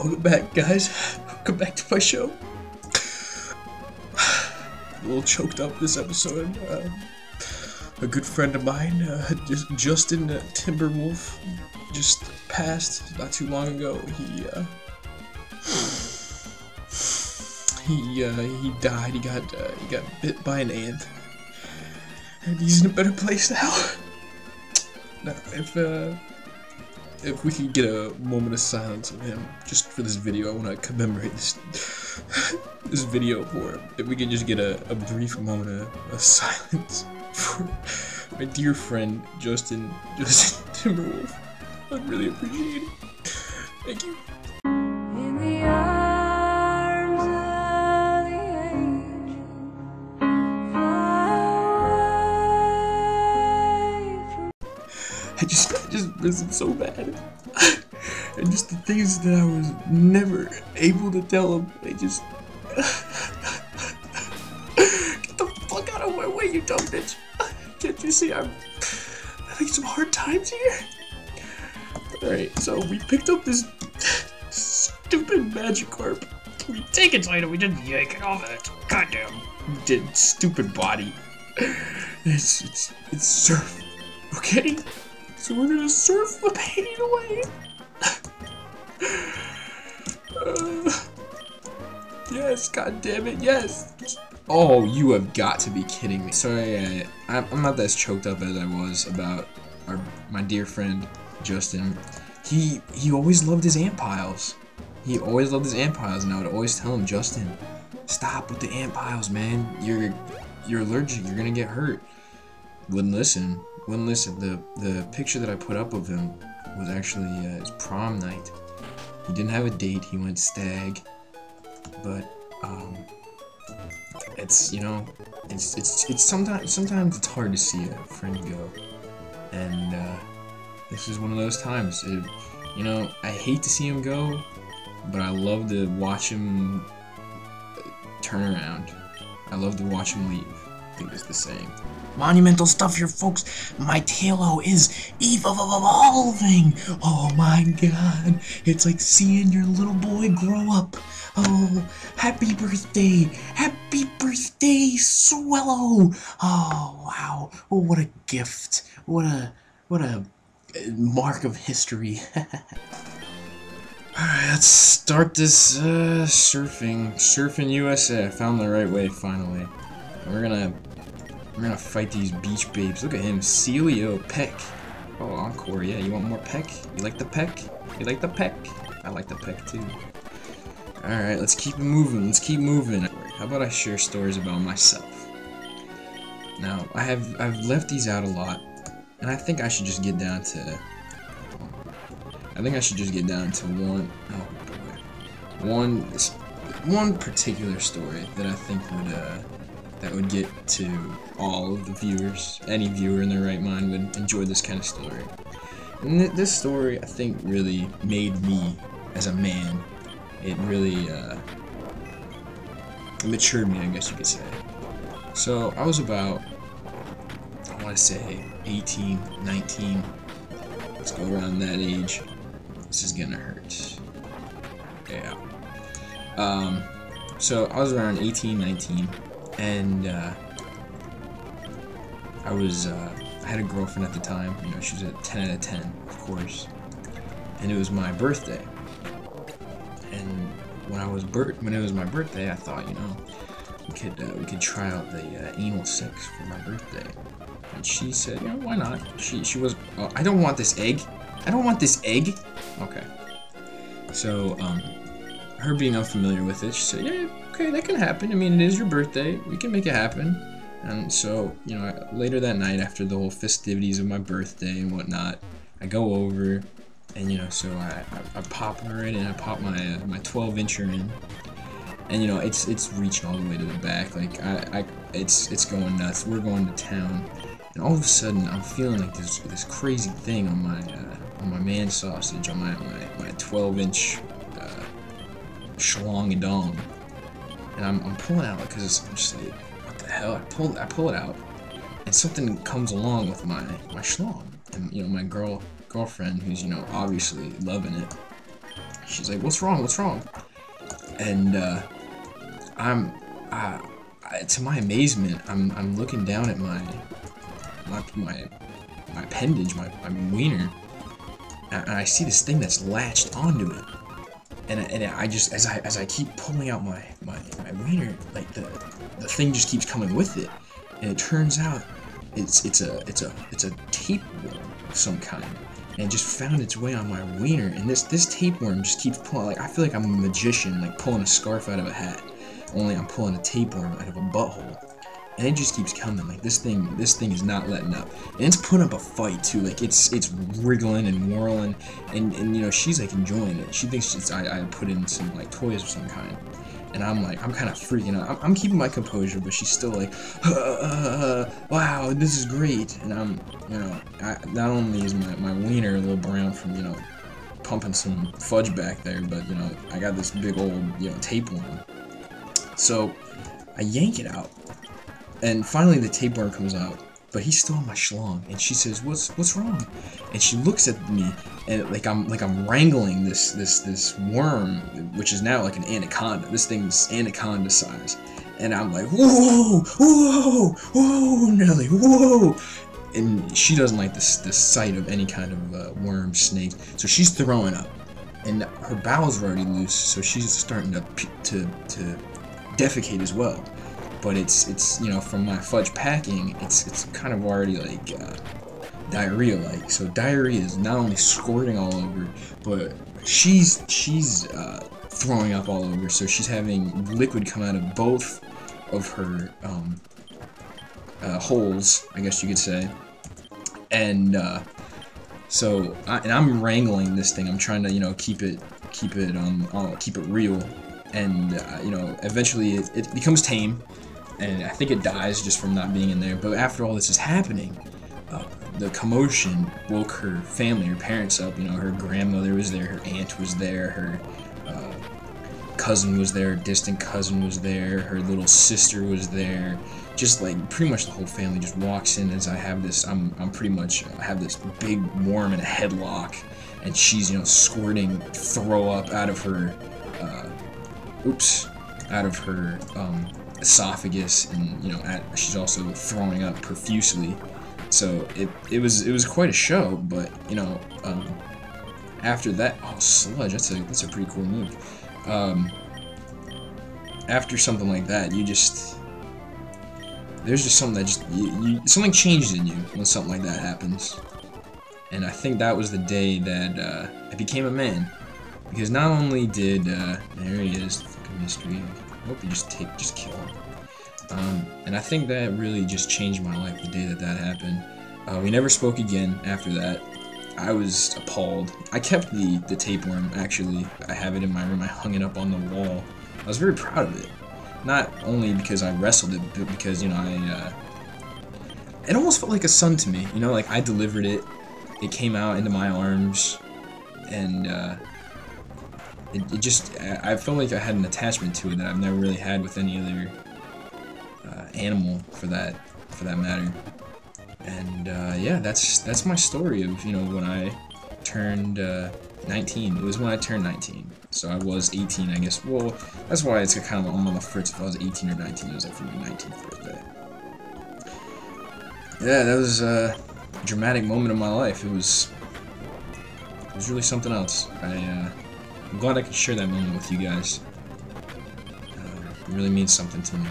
Welcome back, guys. Welcome back to my show. A little choked up this episode. A good friend of mine, Justin Timberwolf, just passed not too long ago. He died. He got bit by an ant, and he's in a better place now. Now, if we could get a moment of silence of him just for this video, I want to commemorate this video for him. If we could just get a brief moment of silence for my dear friend Justin Timberwolf, I'd really appreciate it. Thank you. In the arms of the angel, I just miss him so bad. And just the things that I was never able to tell him, they just... Get the fuck out of my way, you dumb bitch. Can't you see I'm having some hard times here? Alright, so we picked up this stupid Magikarp. We take its item, we just yank it off its goddamn dead stupid body. It's surf, okay? So we're gonna surf the pain away. Yes, god damn it, yes. Oh, you have got to be kidding me. Sorry, I'm not as choked up as I was about my dear friend Justin. He always loved his ant piles. He always loved his ant piles, and I would always tell him, Justin, stop with the ant piles, man. You're allergic. You're gonna get hurt. Wouldn't listen. The picture that I put up of him was actually his prom night. He didn't have a date. He went stag, but it's, you know, it's sometimes it's hard to see a friend go, and this is one of those times. You know, I hate to see him go, but I love to watch him turn around. I love to watch him leave. I think it's the same. Monumental stuff here, folks. My Tailo is evolving. Oh my god. It's like seeing your little boy grow up. Oh, happy birthday. Happy birthday, Swellow. Oh, wow. Oh, what a gift. What a mark of history. Alright, let's start this surfing USA. I found the right way finally. We're gonna fight these beach babes. Look at him, Celio Peck. Oh, encore, yeah. You want more peck? You like the peck? You like the peck? I like the peck too. Alright, let's keep it moving. Let's keep moving. How about I share stories about myself? Now, I've left these out a lot, and I think I should just get down to one particular story that I think would get to all of the viewers. Any viewer in their right mind would enjoy this kind of story. And this story, I think, really made me as a man. It really matured me, I guess you could say. So I was about, I want to say 18, 19. Let's go around that age. This is gonna hurt. Yeah. So I was around 18, 19. And I had a girlfriend at the time. You know, she was a 10 out of 10, of course. And it was my birthday. And when it was my birthday, I thought, you know, we could try out the anal sex for my birthday. And she said, you know, why not? She was, oh, I don't want this egg. I don't want this egg. Okay. So her being unfamiliar with it, she said, yeah. Okay, that can happen. I mean, it is your birthday. We can make it happen. And so, you know, later that night, after the whole festivities of my birthday and whatnot, I go over, and you know, so I pop her in, and I pop my 12-incher in, and you know, it's reaching all the way to the back. Like it's going nuts. We're going to town, and all of a sudden, I'm feeling like this crazy thing on my man sausage, on my 12-inch schlong-a-dong. And I'm pulling out because I'm just like, what the hell? I pull it out, and something comes along with my schlong. And you know, my girlfriend, who's, you know, obviously loving it, she's like, "What's wrong? What's wrong?" And to my amazement, I'm looking down at my appendage, my wiener, and I see this thing that's latched onto it. And I just, as I keep pulling out my wiener, like the thing just keeps coming with it, and it turns out it's a tapeworm of some kind, and it just found its way on my wiener. And this tapeworm just keeps pulling. Like, I feel like I'm a magician, like pulling a scarf out of a hat, only I'm pulling a tapeworm out of a butthole. And it just keeps coming. Like, this thing is not letting up, and it's putting up a fight too. Like, it's wriggling and whirling, and you know, she's like enjoying it. She thinks I put in some like toys of some kind, and I'm kind of freaking out. I'm keeping my composure, but she's still like, wow, this is great. And I'm, you know, not only is my wiener a little brown from, you know, pumping some fudge back there, but, you know, I got this big old, you know, tapeworm. So I yank it out. And finally the tapeworm comes out, but he's still on my schlong, and she says, "What's wrong?" And she looks at me, and like I'm wrangling this worm, which is now like an anaconda. This thing's anaconda size, and I'm like, "Whoa, whoa, whoa, Nelly, whoa!" And she doesn't like this sight of any kind of worm, snake, so she's throwing up, and her bowels are already loose, so she's starting to defecate as well. But it's you know, from my fudge packing, it's kind of already like diarrhea-like. So diarrhea is not only squirting all over, but she's throwing up all over. So she's having liquid come out of both of her holes, I guess you could say. And so I'm wrangling this thing. I'm trying to, you know, keep it real. And you know, eventually it becomes tame. And I think it dies just from not being in there. But after all this is happening, the commotion woke her family, her parents up. You know, her grandmother was there, her aunt was there, her cousin was there, distant cousin was there, her little sister was there. Just like pretty much the whole family just walks in as I have this. I have this big worm in a headlock, and she's, you know, squirting throw up out of her, esophagus, and, you know, she's also throwing up profusely. So it was quite a show. But, you know, after that, oh, sludge, that's a pretty cool move. After something like that, there's just something that something changes in you when something like that happens. And I think that was the day that I became a man, because not only did there he is, the fucking mystery. I hope you just kill him. And I think that really just changed my life the day that happened. We never spoke again after that. I was appalled. I kept the tapeworm, actually. I have it in my room. I hung it up on the wall. I was very proud of it. Not only because I wrestled it, but because, you know, it almost felt like a son to me. You know, like I delivered it. It came out into my arms, and I felt like I had an attachment to it that I've never really had with any other animal, for that matter. And yeah, that's my story of, you know, when I turned 19. It was when I turned 19, so I was 18, I guess. Well, that's why it's kind of, I'm on the fritz. If I was 18 or 19, it was like for my 19th birthday. Yeah, that was a dramatic moment of my life. It was really something else. I'm glad I could share that moment with you guys. It really means something to me.